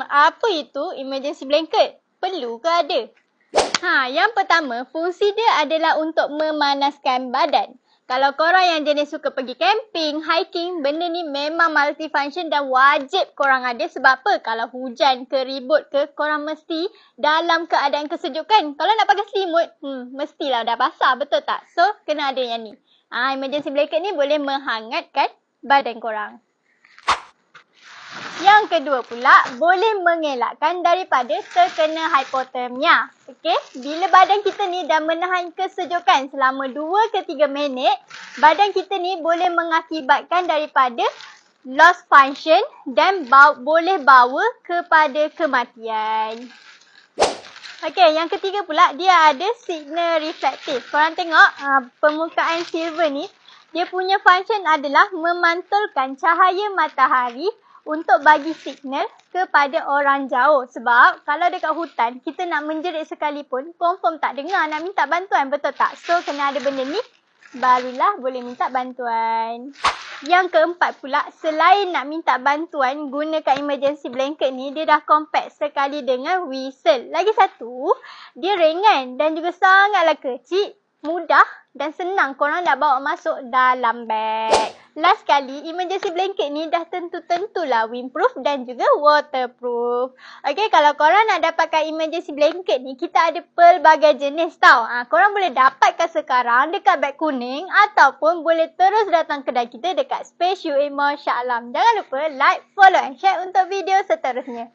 apa itu emergency blanket? Perlu ke ada? Yang pertama, fungsi dia adalah untuk memanaskan badan. Kalau korang yang jenis suka pergi camping, hiking, benda ni memang multifunction dan wajib korang ada. Sebab apa? Kalau hujan ke ribut ke, korang mesti dalam keadaan kesejukan. Kalau nak pakai selimut, mestilah dah basah, betul tak? So, kena ada yang ni. Emergency blanket ni boleh menghangatkan badan korang. Yang kedua pula, boleh mengelakkan daripada terkena hipotermia. Okey, bila badan kita ni dah menahan kesejukan selama 2 ke 3 minit, badan kita ni boleh mengakibatkan daripada loss function dan boleh bawa kepada kematian. Okey, yang ketiga pula, dia ada signal reflektif. Korang tengok permukaan silver ni, dia punya function adalah memantulkan cahaya matahari untuk bagi signal kepada orang jauh. Sebab kalau dekat hutan, kita nak menjerit sekalipun, confirm tak dengar nak minta bantuan, betul tak? So, kena ada benda ni, barulah boleh minta bantuan. Yang keempat pula, selain nak minta bantuan, gunakan emergency blanket ni, dia dah compact sekali dengan whistle. Lagi satu, dia ringan dan juga sangatlah kecil, mudah dan senang korang nak bawa masuk dalam beg. Last kali, emergency blanket ni dah tentulah windproof dan juga waterproof. Okay, kalau korang nak dapatkan emergency blanket ni, kita ada pelbagai jenis tau. Korang boleh dapatkan sekarang dekat beg kuning ataupun boleh terus datang kedai kita dekat Space UA Mall Shah Alam. Jangan lupa like, follow and share untuk video seterusnya.